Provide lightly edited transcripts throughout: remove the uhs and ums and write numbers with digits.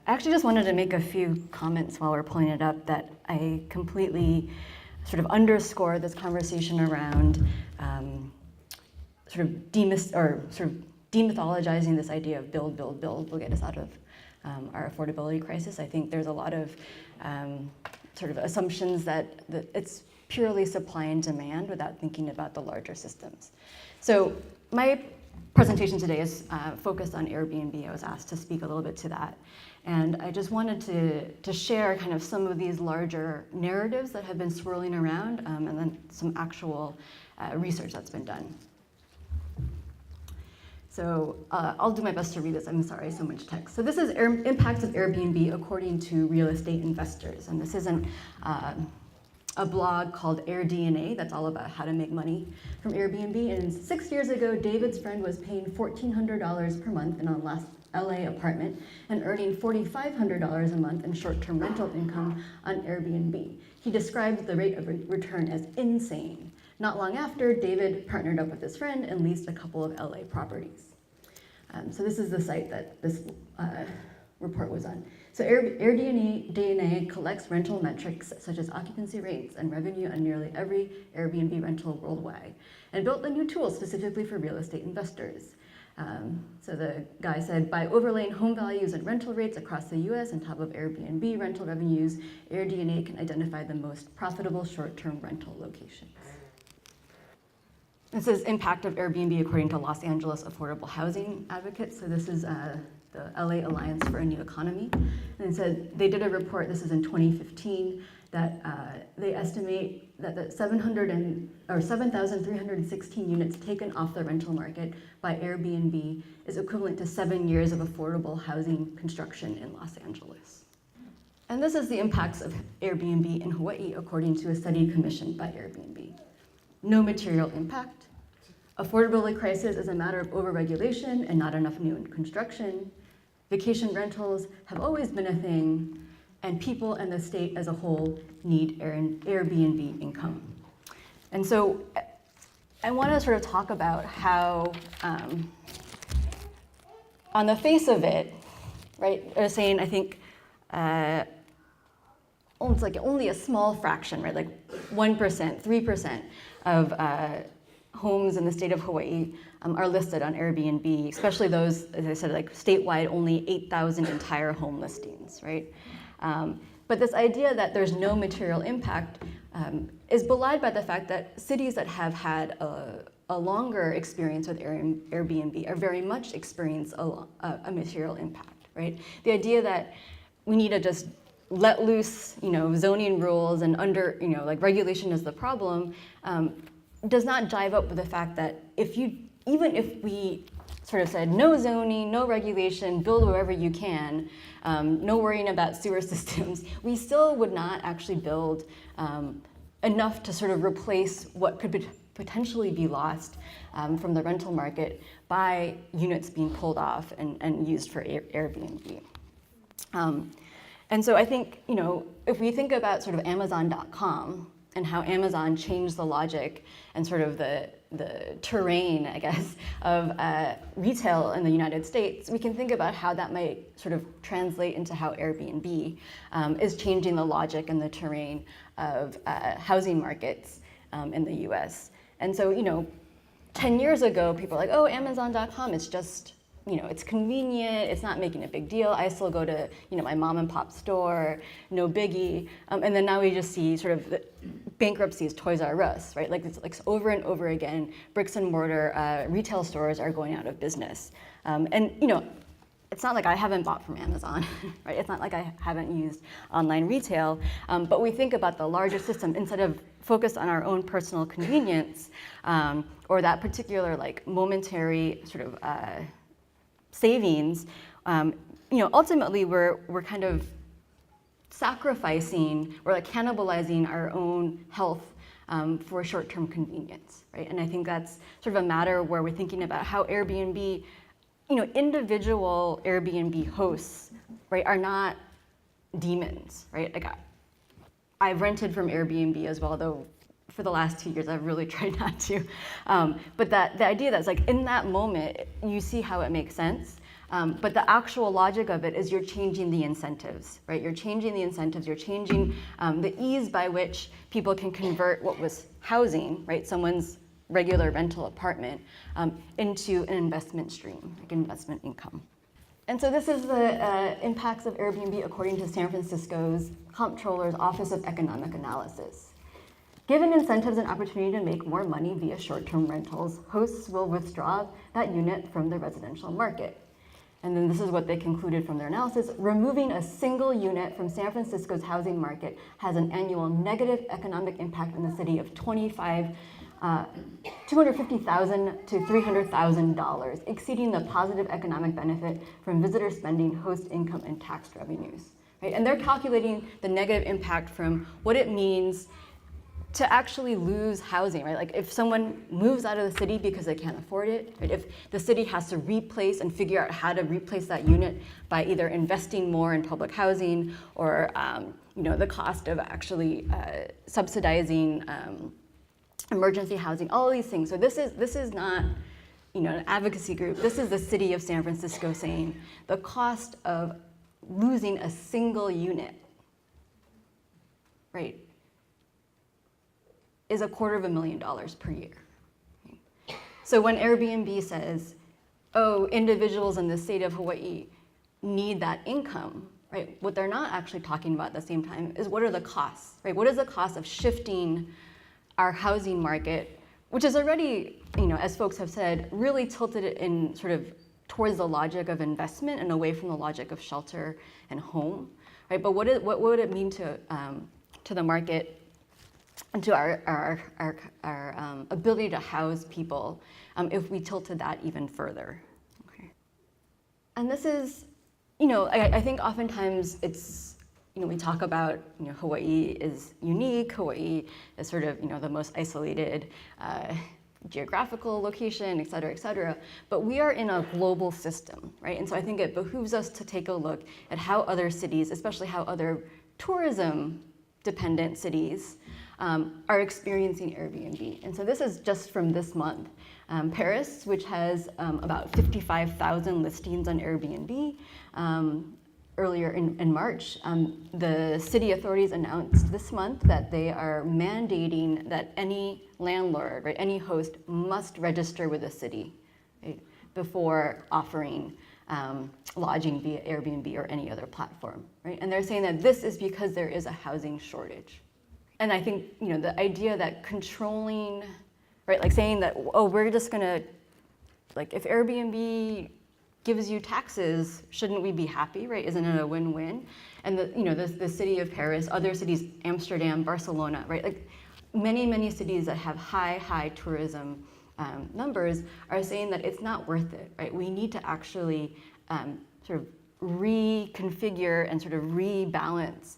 I actually just wanted to make a few comments while we're pulling it up that I completely sort of underscore this conversation around sort of demythologizing this idea of build will get us out of our affordability crisis. I think there's a lot of sort of assumptions that it's purely supply and demand without thinking about the larger systems. So my presentation today is focused on Airbnb. I was asked to speak a little bit to that. And I just wanted to share kind of some of these larger narratives that have been swirling around and then some actual research that's been done. So I'll do my best to read this. I'm sorry, so much text. So this is impacts of Airbnb according to real estate investors. And this isn't a blog called AirDNA that's all about how to make money from Airbnb. And 6 years ago, David's friend was paying $1,400 per month in a LA apartment and earning $4,500 a month in short-term rental income on Airbnb. He described the rate of return as insane. Not long after, David partnered up with his friend and leased a couple of LA properties. So this is the site that this report was on. So AirDNA collects rental metrics such as occupancy rates and revenue on nearly every Airbnb rental worldwide, and built a new tool specifically for real estate investors. So the guy said, by overlaying home values and rental rates across the US on top of Airbnb rental revenues, AirDNA can identify the most profitable short-term rental locations. This is impact of Airbnb according to Los Angeles affordable housing advocates. So this is the LA Alliance for a New Economy. And it said they did a report, this is in 2015, that they estimate that the 7,316 units taken off the rental market by Airbnb is equivalent to 7 years of affordable housing construction in Los Angeles. And this is the impacts of Airbnb in Hawaii according to a study commissioned by Airbnb. No material impact. Affordability crisis is a matter of overregulation and not enough new construction. Vacation rentals have always been a thing, and people and the state as a whole need Airbnb income. And so I want to sort of talk about how, on the face of it, right, I was saying, I think it's like only a small fraction, right, like 1%, 3% of homes in the state of Hawaii are listed on Airbnb, especially those, as I said, like statewide, only 8,000 entire home listings, right? But this idea that there's no material impact is belied by the fact that cities that have had a longer experience with Airbnb are very much experience a material impact, right? The idea that we need to just let loose, zoning rules and like regulation is the problem, does not jive up with the fact that even if we sort of said no zoning, no regulation, build wherever you can, no worrying about sewer systems, we still would not actually build enough to sort of replace what could potentially be lost from the rental market by units being pulled off and used for Airbnb. And so I think, if we think about sort of Amazon.com and how Amazon changed the logic and sort of the terrain, I guess, of retail in the United States, we can think about how that might sort of translate into how Airbnb is changing the logic and the terrain of housing markets in the US. And so, 10 years ago, people were like, oh, Amazon.com is just, it's convenient, it's not making a big deal. I still go to, my mom and pop store, no biggie. And then now we just see sort of the bankruptcies, Toys R Us, right? Like it's like over and over again, bricks and mortar retail stores are going out of business. And it's not like I haven't bought from Amazon, right? It's not like I haven't used online retail, but we think about the larger system instead of focused on our own personal convenience or that particular like momentary sort of savings, ultimately we're kind of sacrificing or like cannibalizing our own health for short-term convenience, right? And I think that's sort of a matter where we're thinking about how Airbnb, individual Airbnb hosts, right, are not demons, right? Like I've rented from Airbnb as well, though for the last 2 years I've really tried not to. But the idea that's like in that moment, you see how it makes sense. But the actual logic of it is you're changing the incentives, right? You're changing the incentives, you're changing the ease by which people can convert what was housing, right? Someone's regular rental apartment into an investment stream, like investment income. And so this is the impacts of Airbnb according to San Francisco's Comptroller's Office of Economic Analysis. Given incentives and opportunity to make more money via short-term rentals, hosts will withdraw that unit from the residential market. And then this is what they concluded from their analysis. Removing a single unit from San Francisco's housing market has an annual negative economic impact in the city of $250,000 to $300,000, exceeding the positive economic benefit from visitor spending, host income, and tax revenues. Right? And they're calculating the negative impact from what it means to actually lose housing, right? Like if someone moves out of the city because they can't afford it, right? If the city has to replace and figure out how to replace that unit by either investing more in public housing or the cost of actually subsidizing emergency housing, all these things. So this is not an advocacy group. This is the city of San Francisco saying the cost of losing a single unit, right, is $250,000 per year. So when Airbnb says, oh, individuals in the state of Hawaii need that income, right? What they're not actually talking about at the same time is what are the costs, right? What is the cost of shifting our housing market, which is already, as folks have said, really tilted in sort of towards the logic of investment and away from the logic of shelter and home, right? But what would it mean to the market and to our ability to house people if we tilted that even further? Okay. And this is, I think oftentimes it's, we talk about, Hawaii is unique. Hawaii is sort of, the most isolated geographical location, et cetera, but we are in a global system, right? And so I think it behooves us to take a look at how other cities, especially how other tourism-dependent cities, are experiencing Airbnb. And so this is just from this month. Paris, which has about 55,000 listings on Airbnb, earlier in March, the city authorities announced this month that they are mandating that any landlord, right, any host must register with the city, right, before offering lodging via Airbnb or any other platform, right? And they're saying that this is because there is a housing shortage. And I think, the idea that controlling, right, like saying that, oh, we're just gonna, like if Airbnb gives you taxes, shouldn't we be happy, right? Isn't it a win-win? And the city of Paris, other cities, Amsterdam, Barcelona, right? Like many cities that have high tourism numbers are saying that it's not worth it, right? We need to actually sort of reconfigure and sort of rebalance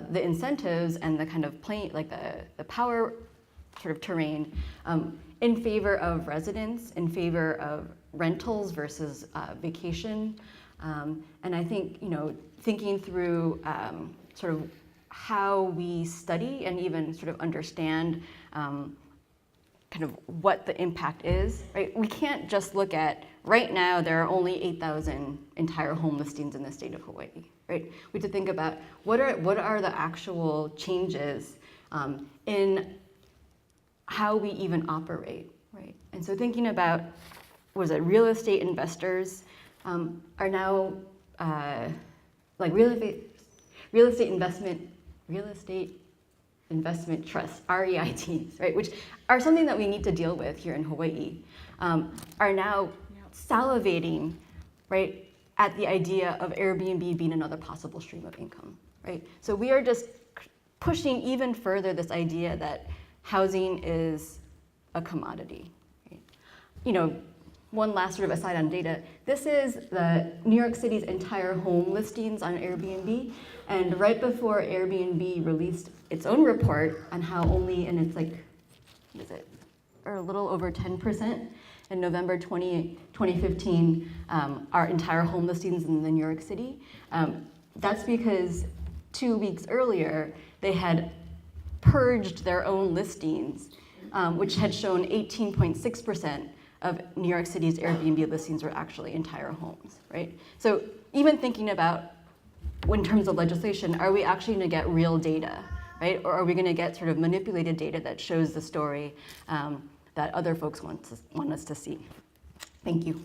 the incentives and the kind of the power sort of terrain in favor of residents, in favor of rentals versus vacation. And I think, thinking through sort of how we study and even sort of understand kind of what the impact is, right? We can't just look at, right now there are only 8,000 entire home listings in the state of Hawaii, right? We have to think about what are the actual changes in how we even operate, right? And so thinking about, real estate investors are now like real estate investment trusts, REITs, right, which are something that we need to deal with here in Hawaii, are now salivating, right, at the idea of Airbnb being another possible stream of income, right? So we are just pushing even further this idea that housing is a commodity, right? One last sort of aside on data, this is the New York City's entire home listings on Airbnb, and right before Airbnb released its own report on how only, and it's like, what is it, or a little over 10% in November 2015, our entire home listings in the New York City. That's because 2 weeks earlier, they had purged their own listings, which had shown 18.6% of New York City's Airbnb listings were actually entire homes, right? So even thinking about, in terms of legislation, are we actually going to get real data, right? Or are we going to get sort of manipulated data that shows the story that other folks want us to see? Thank you.